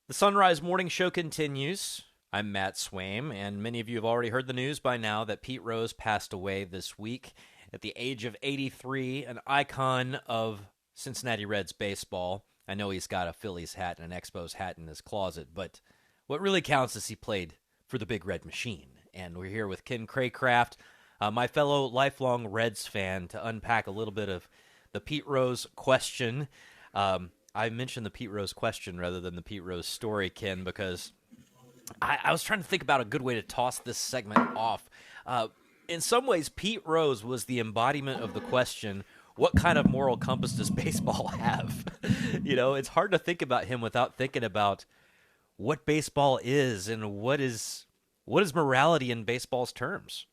The Sunrise Morning Show continues. I'm Matt Swaim, and many of you have already heard the news by now that Pete Rose passed away this week at the age of 83, an icon of Cincinnati Reds baseball. I know he's got a Phillies hat and an Expos hat in his closet, but what really counts is he played for the Big Red Machine. And we're here with Ken Craycraft, my fellow lifelong Reds fan, to unpack a little bit of the Pete Rose question. I mentioned the Pete Rose question rather than the Pete Rose story, Ken, because I was trying to think about a good way to toss this segment off. In some ways, Pete Rose was the embodiment of the question, what kind of moral compass does baseball have? It's hard to think about him without thinking about what baseball is and what is morality in baseball's terms.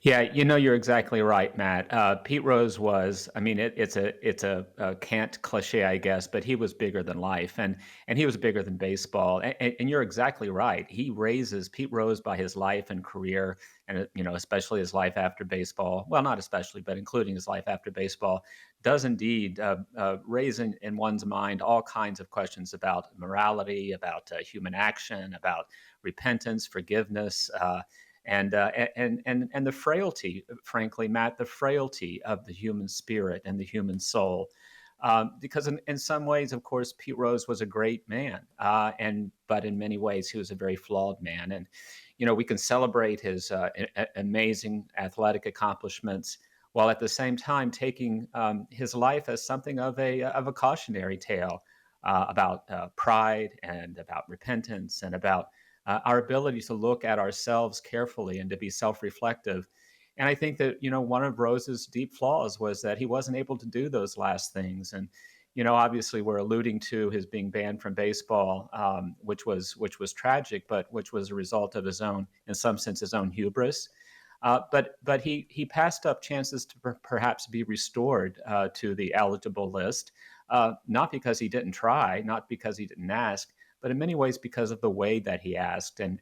Yeah, you're exactly right, Matt. Pete Rose was, I mean, it's a cant cliche, I guess, but he was bigger than life, and he was bigger than baseball. And you're exactly right. He raises Pete Rose by his life and career, and especially his life after baseball. Well, not especially, but including his life after baseball, does indeed raise in one's mind all kinds of questions about morality, about human action, about repentance, forgiveness. And the frailty, frankly, Matt, the frailty of the human spirit and the human soul. Because in some ways, of course, Pete Rose was a great man, but in many ways he was a very flawed man. And we can celebrate his amazing athletic accomplishments while at the same time taking his life as something of a cautionary tale about pride and about repentance and about our ability to look at ourselves carefully and to be self-reflective. And I think that one of Rose's deep flaws was that he wasn't able to do those last things. And obviously, we're alluding to his being banned from baseball, which was tragic, but which was a result of his own, in some sense, his own hubris. But he passed up chances to perhaps be restored to the eligible list, not because he didn't try, not because he didn't ask, but in many ways because of the way that he asked. And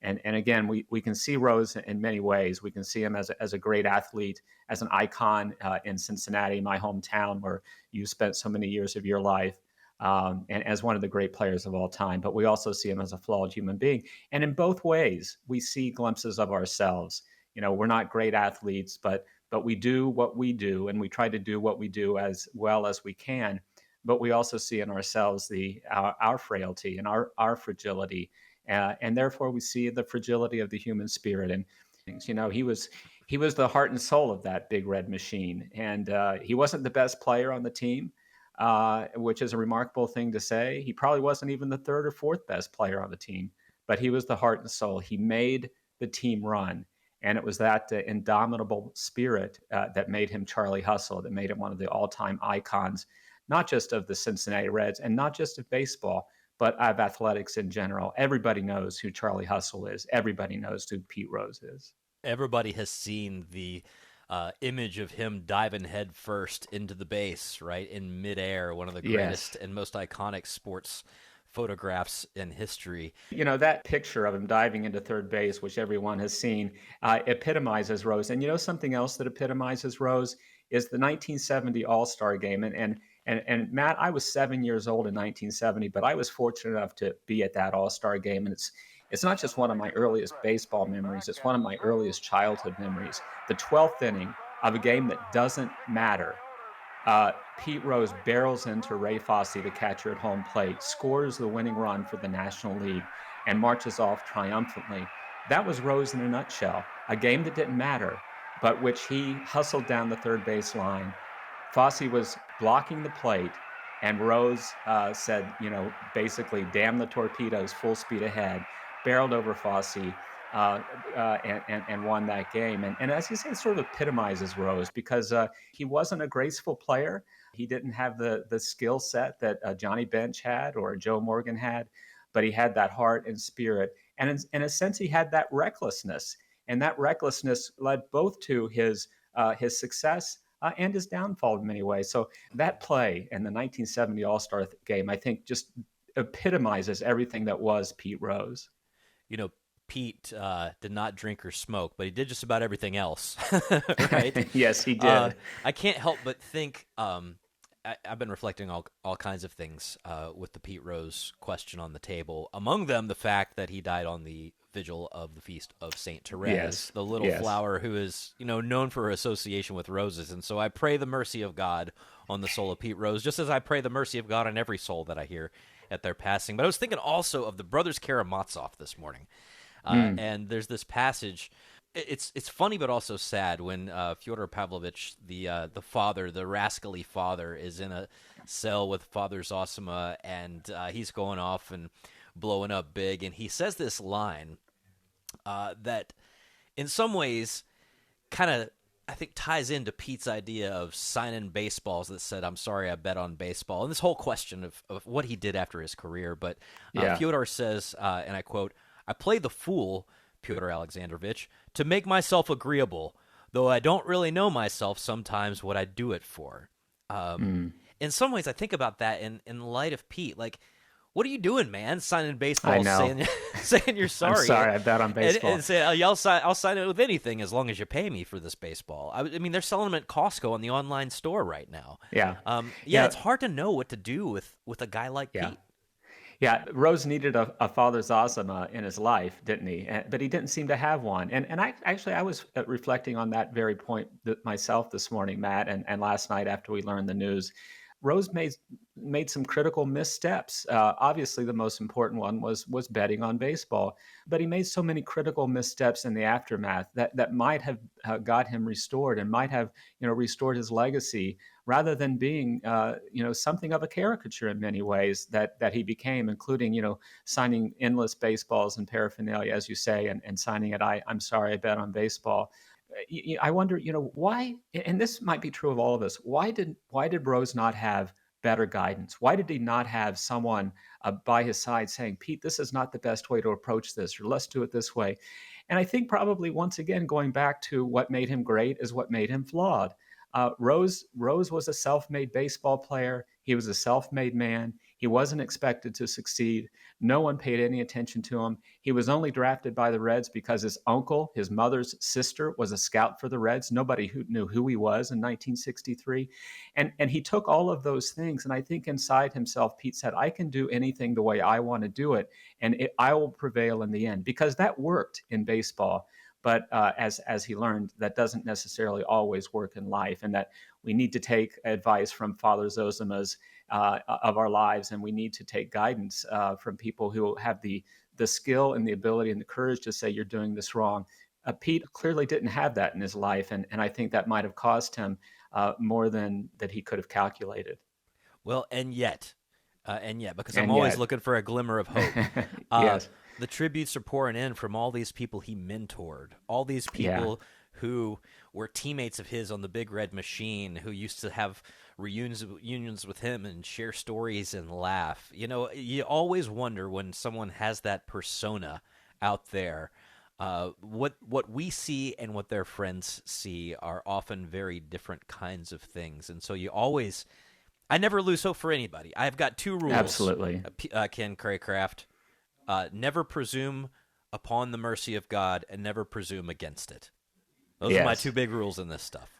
again, we can see Rose in many ways. We can see him as a great athlete, as an icon in Cincinnati, my hometown, where you spent so many years of your life, and as one of the great players of all time. But we also see him as a flawed human being. And in both ways, we see glimpses of ourselves. We're not great athletes, but we do what we do, and we try to do what we do as well as we can. But we also see in ourselves our frailty and our fragility, and therefore we see the fragility of the human spirit. And things. He was the heart and soul of that Big Red Machine, and he wasn't the best player on the team, which is a remarkable thing to say. He probably wasn't even the third or fourth best player on the team, but he was the heart and soul. He made the team run. And it was that indomitable spirit that made him Charlie Hustle, that made him one of the all-time icons, not just of the Cincinnati Reds and not just of baseball, but of athletics in general. Everybody knows who Charlie Hustle is. Everybody knows who Pete Rose is. Everybody has seen the image of him diving head first into the base, right, in midair, one of the Yes. greatest and most iconic sports photographs in history. That picture of him diving into third base, which everyone has seen, epitomizes Rose. And something else that epitomizes Rose is the 1970 All-Star Game. And Matt, I was 7 years old in 1970, but I was fortunate enough to be at that All-Star Game. And it's not just one of my earliest baseball memories, it's one of my earliest childhood memories. The 12th inning of a game that doesn't matter. Pete Rose barrels into Ray Fosse, the catcher at home plate, scores the winning run for the National League, and marches off triumphantly. That was Rose in a nutshell. A game that didn't matter, but which he hustled down the third base line. Fosse was blocking the plate, and Rose said, basically, damn the torpedoes, full speed ahead, barreled over Fosse, and won that game. And as you say, it sort of epitomizes Rose because he wasn't a graceful player. He didn't have the skill set that Johnny Bench had or Joe Morgan had, but he had that heart and spirit. And in a sense, he had that recklessness. And that recklessness led both to his success and his downfall in many ways. So that play in the 1970 All-Star Game, I think, just epitomizes everything that was Pete Rose. You know, Pete did not drink or smoke, but he did just about everything else, right? Yes, he did. I can't help but think I've been reflecting all kinds of things with the Pete Rose question on the table. Among them, the fact that he died on the vigil of the feast of Saint Therese, Yes, the little yes. flower who is known for her association with roses. And so I pray the mercy of God on the soul of Pete Rose, just as I pray the mercy of God on every soul that I hear at their passing. But I was thinking also of the brothers Karamazov this morning. Mm, And there's this passage. It's funny but also sad when Fyodor Pavlovich, the father, the rascally father, is in a cell with Father Zosima, and he's going off and blowing up big, and he says this line that, in some ways, kind of I think ties into Pete's idea of signing baseballs that said, "I'm sorry, I bet on baseball," and this whole question of what he did after his career. But yeah. Fyodor says, and I quote, "I play the fool, Pyotr Alexandrovich, to make myself agreeable, though I don't really know myself sometimes what I do it for." Um, Mm, in some ways, I think about that in light of Pete. Like, what are you doing, man? Signing I baseballs, know. saying saying you're I'm sorry, sorry, I bet on and baseball. say, I'll sign it with anything as long as you pay me for this baseball. I mean, they're selling them at Costco on the online store right now. Yeah. Yeah, Yeah. it's hard to know what to do with a guy like Yeah. Pete. Yeah, Rose needed a father Zosima in his life, didn't he? But he didn't seem to have one. And I was reflecting on that very point myself this morning, Matt, and last night after we learned the news. Rose made some critical missteps. Obviously, the most important one was betting on baseball, but he made so many critical missteps in the aftermath that might have got him restored and might have restored his legacy rather than being something of a caricature in many ways that he became, including signing endless baseballs and paraphernalia, as you say, and signing it. I'm sorry, I bet on baseball. I wonder, why, and this might be true of all of us. Why did Rose not have better guidance? Why did he not have someone by his side saying, "Pete, this is not the best way to approach this, or let's do it this way"? And I think probably once again going back to what made him great is what made him flawed. Rose was a self-made baseball player. He was a self-made man. He wasn't expected to succeed. No one paid any attention to him. He was only drafted by the Reds because his uncle, his mother's sister, was a scout for the Reds. Nobody who knew who he was in 1963. And he took all of those things. And I think inside himself, Pete said, "I can do anything the way I want to do it, and I will prevail in the end," because that worked in baseball. But as he learned, that doesn't necessarily always work in life, and that we need to take advice from Father Zosima's of our lives, and we need to take guidance from people who have the skill and the ability and the courage to say you're doing this wrong. Pete clearly didn't have that in his life, and I think that might have cost him more than that he could have calculated. Well, and yet, because I'm And always yet, looking for a glimmer of hope. Uh, yes, the tributes are pouring in from all these people he mentored, all these yeah, people who were teammates of his on the Big Red Machine, who used to have reunions with him and share stories and laugh. You always wonder when someone has that persona out there. What we see and what their friends see are often very different kinds of things, and so I never lose hope for anybody. I've got two rules, absolutely. Ken Craycraft. Never presume upon the mercy of God and never presume against it. Those are my two Yes. big rules in this stuff.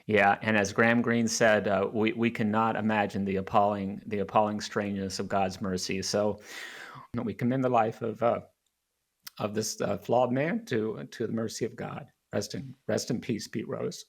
Yeah, and as Graham Greene said, we cannot imagine the appalling strangeness of God's mercy. So we commend the life of this flawed man to the mercy of God. Rest in peace, Pete Rose.